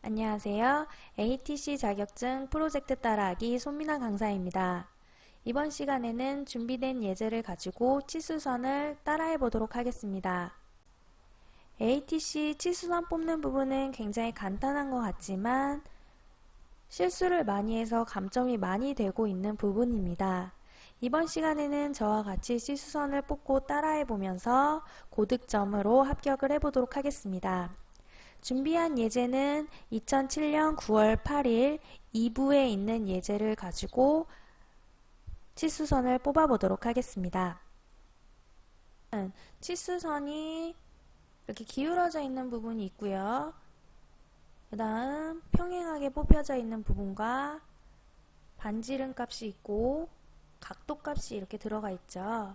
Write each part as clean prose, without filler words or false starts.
안녕하세요. ATC 자격증 프로젝트 따라하기 손민아 강사입니다. 이번 시간에는 준비된 예제를 가지고 치수선을 따라해 보도록 하겠습니다. ATC 치수선 뽑는 부분은 굉장히 간단한 것 같지만 실수를 많이 해서 감점이 많이 되고 있는 부분입니다. 이번 시간에는 저와 같이 치수선을 뽑고 따라해 보면서 고득점으로 합격을 해보도록 하겠습니다. 준비한 예제는 2007년 9월 8일 2부에 있는 예제를 가지고 치수선을 뽑아보도록 하겠습니다. 치수선이 이렇게 기울어져 있는 부분이 있고요. 그 다음 평행하게 뽑혀져 있는 부분과 반지름 값이 있고 각도 값이 이렇게 들어가 있죠.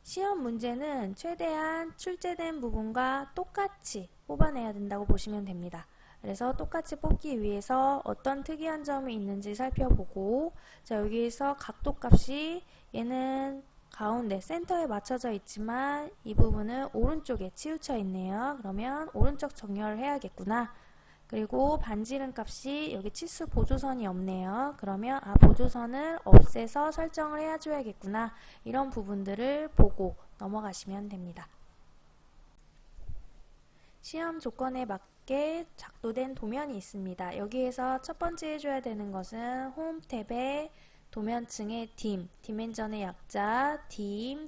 시험 문제는 최대한 출제된 부분과 똑같이 뽑아내야 된다고 보시면 됩니다. 그래서 똑같이 뽑기 위해서 어떤 특이한 점이 있는지 살펴보고, 자, 여기에서 각도 값이 얘는 가운데 센터에 맞춰져 있지만 이 부분은 오른쪽에 치우쳐 있네요. 그러면 오른쪽 정렬을 해야겠구나. 그리고 반지름 값이 여기 치수 보조선이 없네요. 그러면 보조선을 없애서 설정을 해줘야겠구나. 이런 부분들을 보고 넘어가시면 됩니다. 시험 조건에 맞게 작도된 도면이 있습니다. 여기에서 첫 번째 해줘야 되는 것은 홈 탭에 도면층의 디멘전의 약자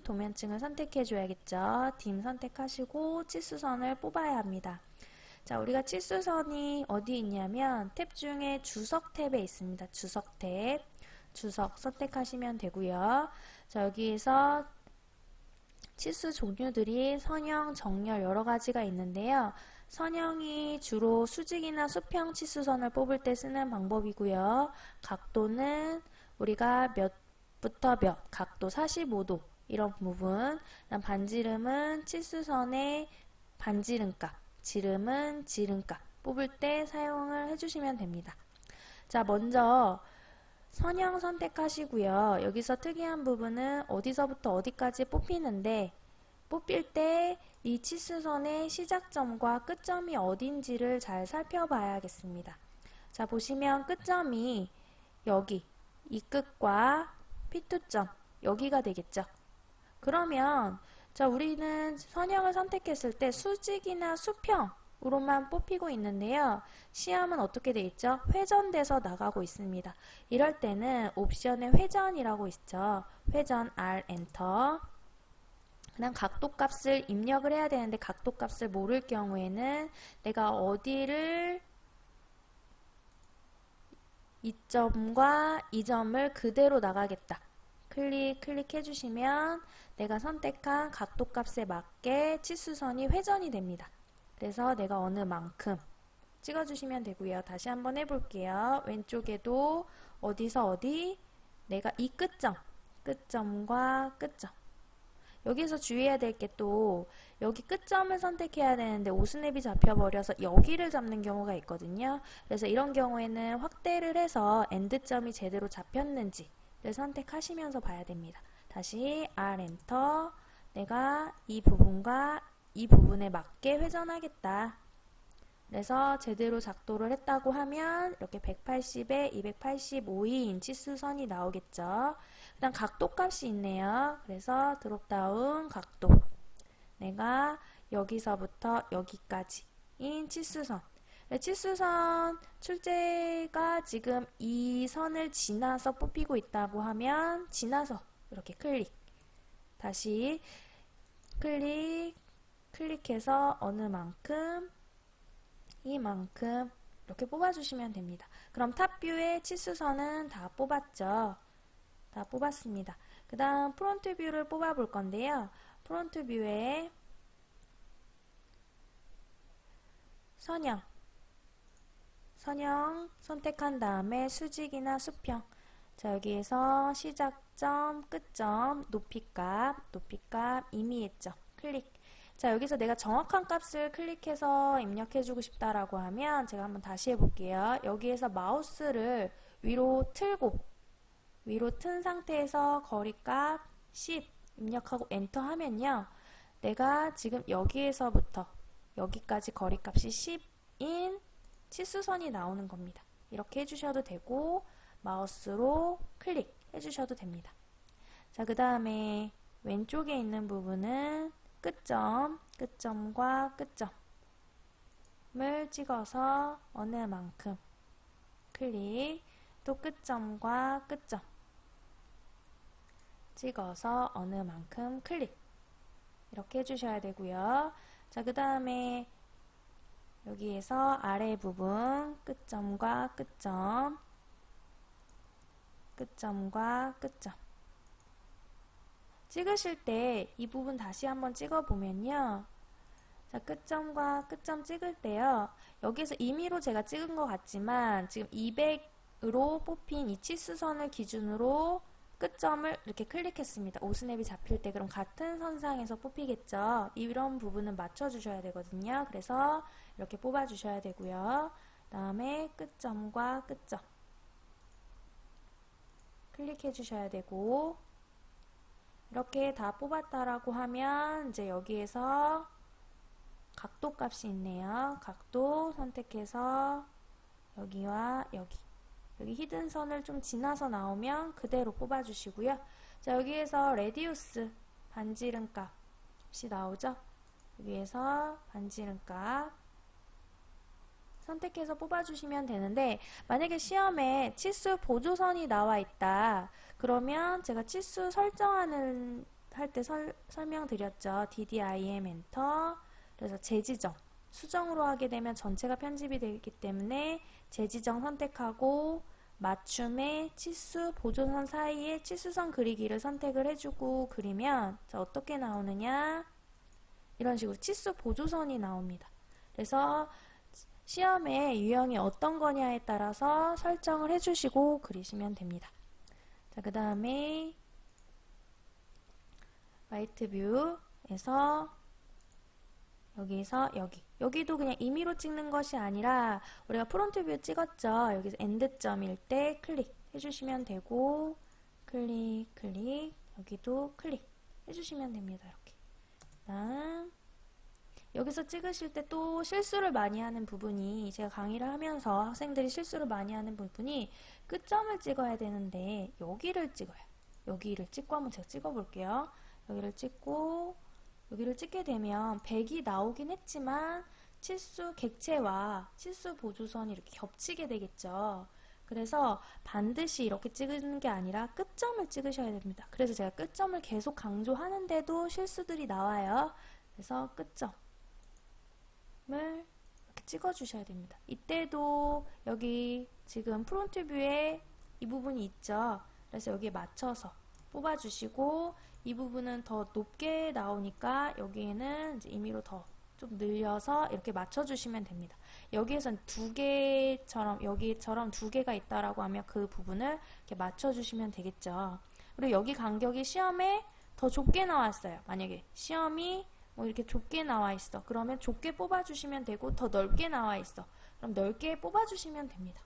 도면층을 선택해 줘야겠죠. 선택하시고 치수선을 뽑아야 합니다. 자, 우리가 치수선이 어디 있냐면 탭 중에 주석 탭에 있습니다. 주석 탭. 주석 선택하시면 되고요. 자, 여기에서 치수 종류들이 선형, 정렬 여러 가지가 있는데요. 선형이 주로 수직이나 수평 치수선을 뽑을 때 쓰는 방법이고요. 각도는 우리가 몇부터 몇, 각도 45도 이런 부분. 반지름은 치수선의 반지름값, 지름은 지름값 뽑을 때 사용을 해주시면 됩니다. 자, 먼저 선형 선택하시고요. 여기서 특이한 부분은 어디서부터 어디까지 뽑히는데, 뽑힐 때 이 치수선의 시작점과 끝점이 어딘지를 잘 살펴봐야겠습니다. 자, 보시면 끝점이 여기, 이 끝과 P2점 여기가 되겠죠. 그러면 자, 우리는 선형을 선택했을 때 수직이나 수평으로만 뽑히고 있는데요. 시험은 어떻게 되어 있죠? 회전돼서 나가고 있습니다. 이럴 때는 옵션에 회전이라고 있죠. 회전 R 엔터. 그다음 각도 값을 입력을 해야 되는데 각도 값을 모를 경우에는 내가 어디를 이 점과 이 점을 그대로 나가겠다. 클릭해 주시면 내가 선택한 각도 값에 맞게 치수선이 회전이 됩니다. 그래서 내가 어느 만큼 찍어주시면 되고요. 다시 한번 해볼게요. 왼쪽에도 어디서 어디 내가 이 끝점과 끝점 여기서 주의해야 될 게 또 여기 끝점을 선택해야 되는데 오스냅이 잡혀버려서 여기를 잡는 경우가 있거든요. 그래서 이런 경우에는 확대를 해서 엔드점이 제대로 잡혔는지 선택하시면서 봐야 됩니다. 다시 R 엔터. 내가 이 부분과 이 부분에 맞게 회전하겠다. 그래서 제대로 작도를 했다고 하면 이렇게 180에 285인 치수선이 나오겠죠. 일단 각도 값이 있네요. 그래서 드롭다운 각도. 내가 여기서부터 여기까지인 치수선. 치수선 출제가 지금 이 선을 지나서 뽑히고 있다고 하면 지나서 이렇게 클릭. 다시 클릭해서 어느 만큼 이만큼 이렇게 뽑아주시면 됩니다. 그럼 탑뷰의 치수선은 다 뽑았죠. 다 뽑았습니다. 그 다음 프론트 뷰를 뽑아볼 건데요. 프론트 뷰에 선형 선택한 다음에 수직이나 수평. 자, 여기에서 시작점, 끝점, 높이값 이미 했죠. 클릭. 자, 여기서 내가 정확한 값을 클릭해서 입력해주고 싶다라고 하면 제가 한번 다시 해볼게요. 여기에서 마우스를 위로 튼 상태에서 거리값 10 입력하고 엔터 하면요. 내가 지금 여기에서부터 여기까지 거리값이 10인 치수선이 나오는 겁니다. 이렇게 해주셔도 되고 마우스로 클릭 해주셔도 됩니다. 자, 그 다음에 왼쪽에 있는 부분은 끝점, 끝점과 끝점을 찍어서 어느 만큼 클릭, 또 끝점과 끝점 찍어서 어느 만큼 클릭 이렇게 해주셔야 되고요. 자, 그 다음에 여기에서 아래 부분 끝점과 끝점, 끝점과 끝점 찍으실 때 이 부분 다시 한번 찍어보면요. 자, 끝점과 끝점 찍을 때요. 여기서 임의로 제가 찍은 것 같지만 지금 200으로 뽑힌 이 치수선을 기준으로 끝점을 이렇게 클릭했습니다. 오스냅이 잡힐 때 그럼 같은 선상에서 뽑히겠죠. 이런 부분은 맞춰주셔야 되거든요. 그래서 이렇게 뽑아주셔야 되고요. 그 다음에 끝점과 끝점 클릭해 주셔야 되고 이렇게 다 뽑았다라고 하면 이제 여기에서 각도 값이 있네요. 각도 선택해서 여기와 여기 히든 선을 좀 지나서 나오면 그대로 뽑아주시고요. 자, 여기에서 레디우스 반지름 값이 나오죠. 여기에서 반지름 값 선택해서 뽑아주시면 되는데 만약에 시험에 치수 보조선이 나와 있다. 그러면 제가 치수 설정하는 할 때 설명드렸죠. DDIM 엔터. 그래서 재지정. 수정으로 하게 되면 전체가 편집이 되기 때문에 재지정 선택하고 맞춤의 치수 보조선 사이에 치수선 그리기를 선택을 해주고 그리면 자, 어떻게 나오느냐? 이런 식으로 치수 보조선이 나옵니다. 그래서 시험의 유형이 어떤 거냐에 따라서 설정을 해주시고 그리시면 됩니다. 자, 그 다음에 라이트 뷰에서 여기서 여기도 그냥 임의로 찍는 것이 아니라 우리가 프론트 뷰 찍었죠. 여기서 엔드점일 때 클릭 해주시면 되고 클릭 여기도 클릭 해주시면 됩니다. 이렇게 다음 여기서 찍으실 때 또 실수를 많이 하는 부분이 제가 강의를 하면서 학생들이 실수를 많이 하는 부분이 끝점을 찍어야 되는데 여기를 찍어요. 여기를 찍고 한번 제가 찍어 볼게요. 여기를 찍고 여기를 찍게 되면 100이 나오긴 했지만 치수 객체와 치수 보조선이 이렇게 겹치게 되겠죠. 그래서 반드시 이렇게 찍는 게 아니라 끝점을 찍으셔야 됩니다. 그래서 제가 끝점을 계속 강조하는데도 실수들이 나와요. 그래서 끝점을 이렇게 찍어주셔야 됩니다. 이때도 여기 지금 프론트 뷰에 이 부분이 있죠. 그래서 여기에 맞춰서 뽑아주시고 이 부분은 더 높게 나오니까 여기에는 이제 임의로 더 좀 늘려서 이렇게 맞춰주시면 됩니다. 여기에선 두 개처럼 여기처럼 두 개가 있다라고 하면 그 부분을 이렇게 맞춰주시면 되겠죠. 그리고 여기 간격이 시험에 더 좁게 나왔어요. 만약에 시험이 뭐 이렇게 좁게 나와 있어. 그러면 좁게 뽑아주시면 되고 더 넓게 나와 있어. 그럼 넓게 뽑아주시면 됩니다.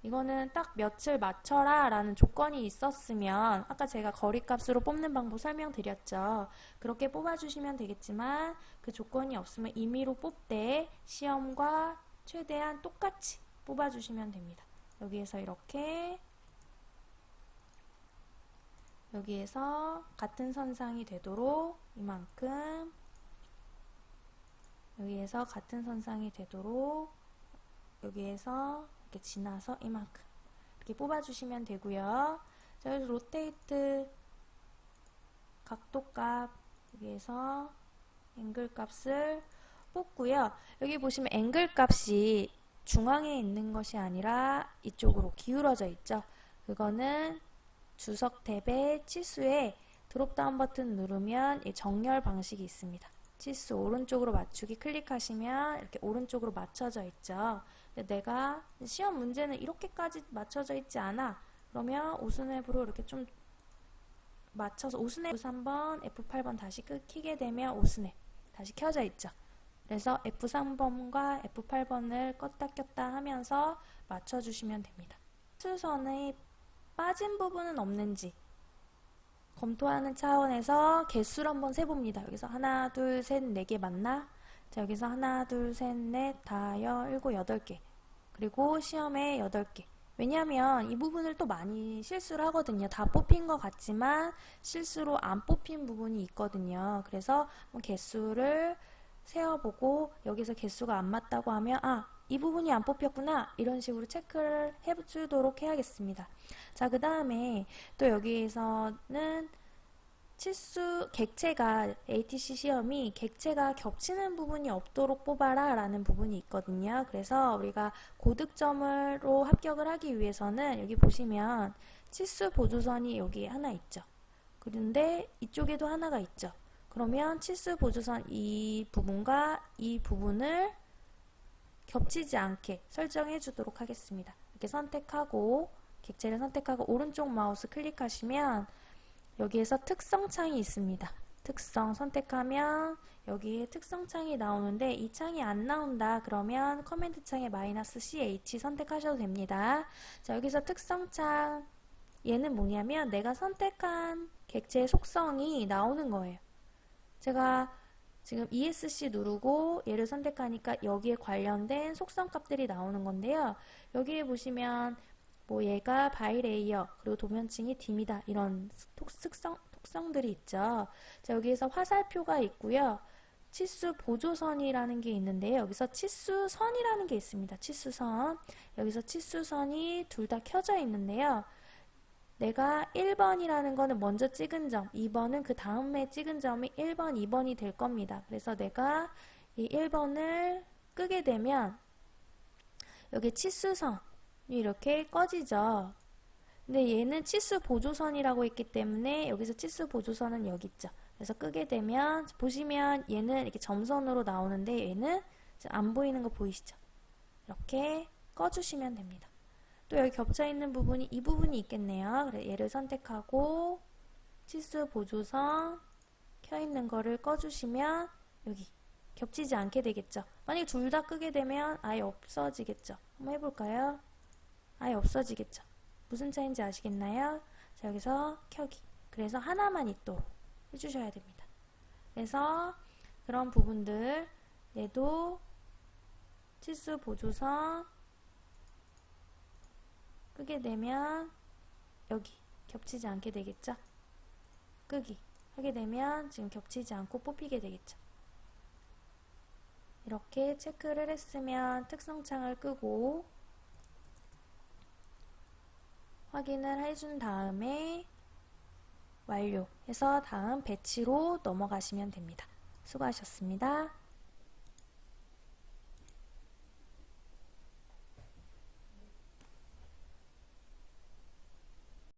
이거는 딱 몇을 맞춰라 라는 조건이 있었으면 아까 제가 거리값으로 뽑는 방법 설명드렸죠. 그렇게 뽑아주시면 되겠지만 그 조건이 없으면 임의로 뽑되 시험과 최대한 똑같이 뽑아주시면 됩니다. 여기에서 이렇게 여기에서 같은 선상이 되도록 이만큼 여기에서 같은 선상이 되도록 여기에서 이렇게 지나서 이만큼 이렇게 뽑아주시면 되고요. 자, 그래서 로테이트 각도값 여기에서 앵글 값을 뽑고요. 여기 보시면 앵글 값이 중앙에 있는 것이 아니라 이쪽으로 기울어져 있죠. 그거는 주석 탭의 치수에 드롭다운 버튼 누르면 이 정렬 방식이 있습니다. 치수 오른쪽으로 맞추기 클릭하시면 이렇게 오른쪽으로 맞춰져 있죠. 근데 내가 시험 문제는 이렇게까지 맞춰져 있지 않아. 그러면 오스냅으로 이렇게 좀 맞춰서 오스냅 3번, F8번 다시 끄게 되면 오스냅 다시 켜져 있죠. 그래서 F3번과 F8번을 껐다 켰다 하면서 맞춰주시면 됩니다. 수선의 빠진 부분은 없는지 검토하는 차원에서 개수를 한번 세봅니다. 여기서 하나, 둘, 셋, 네 개 맞나? 자, 여기서 하나, 둘, 셋, 넷, 다, 일곱, 여덟 개. 그리고 시험에 8개. 왜냐하면 이 부분을 또 많이 실수를 하거든요. 다 뽑힌 것 같지만 실수로 안 뽑힌 부분이 있거든요. 그래서 개수를 세어보고 여기서 개수가 안 맞다고 하면 이 부분이 안 뽑혔구나 이런 식으로 체크를 해주도록 해야겠습니다. 자, 그 다음에 또 여기에서는 치수, 객체가 ATC 시험이 객체가 겹치는 부분이 없도록 뽑아라 라는 부분이 있거든요. 그래서 우리가 고득점으로 합격을 하기 위해서는 여기 보시면 치수 보조선이 여기 하나 있죠. 그런데 이쪽에도 하나가 있죠. 그러면 치수 보조선 이 부분과 이 부분을 겹치지 않게 설정해 주도록 하겠습니다. 이렇게 선택하고 객체를 선택하고 오른쪽 마우스 클릭하시면 여기에서 특성 창이 있습니다. 특성 선택하면 여기에 특성 창이 나오는데 이 창이 안 나온다 그러면 커맨드 창에 -ch 선택하셔도 됩니다. 자, 여기서 특성 창 얘는 뭐냐면 내가 선택한 객체의 속성이 나오는 거예요. 제가 지금 ESC 누르고 얘를 선택하니까 여기에 관련된 속성 값들이 나오는 건데요. 여기에 보시면 뭐 얘가 바이레이어 그리고 도면층이 딤이다 이런 특성들이 있죠. 자, 여기에서 화살표가 있고요. 치수 보조선이라는 게 있는데요. 여기서 치수선이라는 게 있습니다. 치수선. 여기서 치수선이 둘 다 켜져 있는데요. 내가 1번이라는 거는 먼저 찍은 점, 2번은 그 다음에 찍은 점이 1번, 2번이 될 겁니다. 그래서 내가 이 1번을 끄게 되면 여기 치수선 이렇게 꺼지죠. 근데 얘는 치수 보조선이라고 했기 때문에 여기서 치수 보조선은 여기 있죠. 그래서 끄게 되면 보시면 얘는 이렇게 점선으로 나오는데 얘는 안 보이는 거 보이시죠? 이렇게 꺼주시면 됩니다. 또 여기 겹쳐 있는 부분이 이 부분이 있겠네요. 그래서 얘를 선택하고 치수 보조선 켜 있는 거를 꺼주시면 여기 겹치지 않게 되겠죠. 만약에 둘 다 끄게 되면 아예 없어지겠죠. 한번 해볼까요? 아예 없어지겠죠. 무슨 차이인지 아시겠나요? 자, 여기서 켜기. 그래서 하나만 있도록 해주셔야 됩니다. 그래서 그런 부분들 얘도 치수 보조선 끄게 되면 여기 겹치지 않게 되겠죠? 끄기 하게 되면 지금 겹치지 않고 뽑히게 되겠죠? 이렇게 체크를 했으면 특성창을 끄고 확인을 해준 다음에 완료해서 다음 배치로 넘어가시면 됩니다. 수고하셨습니다.